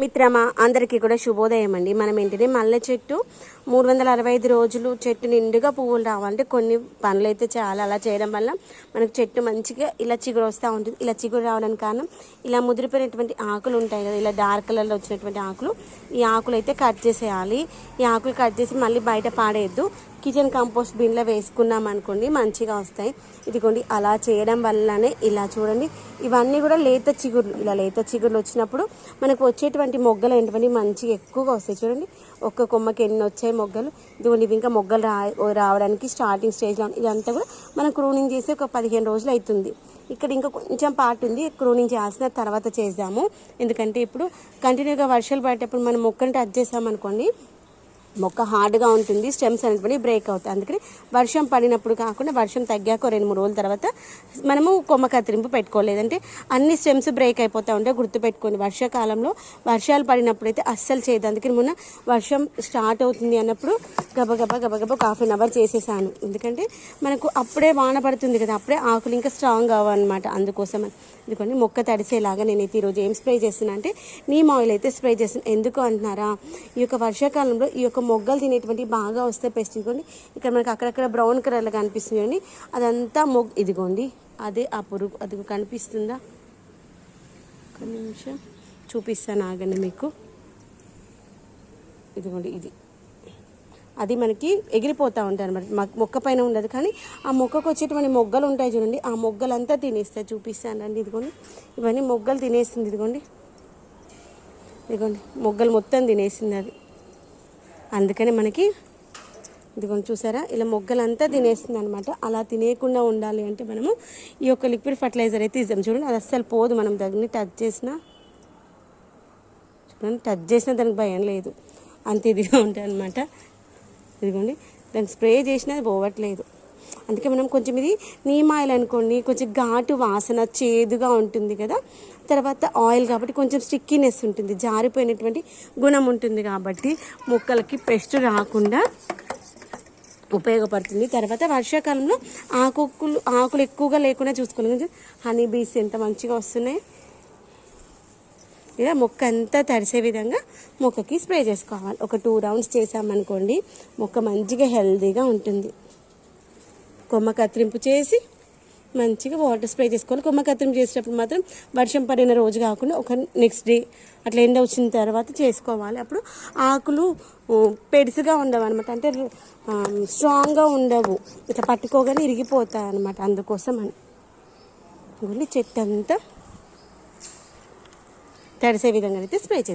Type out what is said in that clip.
మిత్రమా అందరికీ కూడా శుభోదయం అండి. మనం ఏంటిది మల్లె చెట్టు 365 రోజులు చెట్టు నిండుగా పువ్వులు రావాలంటే కొన్ని పనులు అయితే చేయాలి. అలా చేయడం వల్ల మనకు చెట్టు మంచిగా ఇలా చిగురు వస్తూ ఉంటుంది. ఇలా చిగురు రావడానికి కారణం ఇలా ముదిరిపోయినటువంటి ఆకులు ఉంటాయి కదా, ఇలా డార్క్ కలర్లో వచ్చినటువంటి ఆకులు. ఈ ఆకులు అయితే కట్ చేసేయాలి. ఈ ఆకులు కట్ చేసి మళ్ళీ బయట పాడేయద్దు. కిచెన్ కంపోస్ట్ బిన్లో వేసుకున్నాం అనుకోండి మంచిగా వస్తాయి. ఇదిగోండి అలా చేయడం వల్లనే ఇలా చూడండి ఇవన్నీ కూడా లేత చిగుర్లు. ఇలా లేత చిగుర్లు వచ్చినప్పుడు మనకు వచ్చేటువంటి మొగ్గలు ఏంటంటే మంచిగా ఎక్కువగా వస్తాయి. చూడండి ఒక్క కొమ్మకి ఎన్ని వచ్చాయి మొగ్గలు. ఇదిగోండి ఇవి ఇంకా మొగ్గలు రావడానికి స్టార్టింగ్ స్టేజ్లో. ఇదంతా కూడా మనం క్రూనింగ్ చేసి ఒక 15 రోజులు అవుతుంది. ఇక్కడ ఇంకా కొంచెం పార్ట్ ఉంది, క్రూనింగ్ చేసిన తర్వాత చేద్దాము. ఎందుకంటే ఇప్పుడు కంటిన్యూగా వర్షాలు పడేటప్పుడు మనం మొక్కని టచ్ చేసామనుకోండి మొక్క హార్డ్గా ఉంటుంది, స్టెమ్స్ అనేటువంటి బ్రేక్ అవుతాయి. అందుకని వర్షం పడినప్పుడు కాకుండా వర్షం తగ్గాక 2-3 రోజుల తర్వాత మనము కొమ్మ కత్తిరింపు పెట్టుకోలేదంటే అన్ని స్టెమ్స్ బ్రేక్ అయిపోతూ ఉంటాయి. గుర్తుపెట్టుకోండి, వర్షాకాలంలో వర్షాలు పడినప్పుడు అయితే అస్సలు చేయదు. అందుకని మొన్న వర్షం స్టార్ట్ అవుతుంది అన్నప్పుడు గబగబా ఒక హాఫ్ అన్ అవర్ చేసేసాను. ఎందుకంటే మనకు అప్పుడే వాన పడుతుంది కదా, అప్పుడే ఆకులు ఇంకా స్ట్రాంగ్ అవ్వన్నమాట. అందుకోసం ఎందుకంటే మొక్క తడిసేలాగా నేనైతే ఈరోజు ఏం స్ప్రే చేస్తున్నా అంటే నీమ్ ఆయిల్ అయితే స్ప్రే చేస్తున్నాను. ఎందుకు అంటున్నారా, ఈ యొక్క వర్షాకాలంలో ఈ యొక్క మొగ్గలు తినేటువంటి బాగా వస్తే పెస్ట్. ఇదిగోండి ఇక్కడ మనకి అక్కడక్కడ బ్రౌన్ కలర్లో కనిపిస్తుంది అండి, అదంతా ఇదిగోండి అదే ఆ పురుగు. అది కనిపిస్తుందా, ఒక నిమిషం చూపిస్తాను ఆగండి మీకు. ఇదిగోండి ఇది అది మనకి ఎగిరిపోతూ ఉంటాయి అనమాట. మొక్క పైన ఉండదు కానీ ఆ మొక్కకు వచ్చేటువంటి మొగ్గలు ఉంటాయి చూడండి, ఆ మొగ్గలంతా తినేస్తాయి. చూపిస్తానండి ఇదిగోండి ఇవన్నీ మొగ్గలు తినేస్తుంది. ఇదిగోండి మొగ్గలు మొత్తం తినేసింది అది. అందుకని మనకి ఇదిగోండి చూసారా ఇలా మొగ్గలంతా తినేస్తుంది అనమాట. అలా తినేయకుండా ఉండాలి అంటే మనము ఈ యొక్క లిక్విడ్ ఫర్టిలైజర్ అయితే ఇద్దాం. చూడండి అది అస్సలు పోదు, మనం దగ్గర టచ్ చేసినా చూడండి, టచ్ చేసినా దానికి భయం లేదు, అంత ఇదిగా ఉంటాయి అనమాట. ఇదిగోండి దాన్ని స్ప్రే చేసినా అది పోవట్లేదు. అందుకే మనం కొంచెం ఇది నీమ్ ఆయిల్ అనుకోండి కొంచెం ఘాటు వాసన చేదుగా ఉంటుంది కదా, తర్వాత ఆయిల్ కాబట్టి కొంచెం స్టిక్కీనెస్ ఉంటుంది, జారిపోయినటువంటి గుణం ఉంటుంది కాబట్టి మొక్కలకి పెస్ట్ రాకుండా ఉపయోగపడుతుంది. తర్వాత వర్షాకాలంలో ఆకులు ఎక్కువగా లేకుండా చూసుకోవాలి. హనీ బీస్ ఎంత మంచిగా వస్తున్నాయి. ఇలా మొక్క అంతా తడిసే విధంగా మొక్కకి స్ప్రే చేసుకోవాలి. ఒక 2 రౌండ్స్ చేసామనుకోండి మొక్క మంచిగా హెల్తీగా ఉంటుంది. కొమ్మ కత్తిరింపు చేసి మంచిగా వాటర్ స్ప్రే చేసుకోవాలి. కొమ్మ కత్తిరింపు చేసేటప్పుడు మాత్రం వర్షం పడిన రోజు కాకుండా ఒక నెక్స్ట్ డే అట్లా ఎండ వచ్చిన తర్వాత చేసుకోవాలి. అప్పుడు ఆకులు పెడుసుగా ఉండవు అనమాట, అంటే స్ట్రాంగ్గా ఉండవు, ఇట్లా పట్టుకోగానే ఇరిగిపోతాయి అనమాట. అందుకోసం అని చెట్టు అంతా తడిసే విధంగా అయితే స్ప్రే చేద్దాం.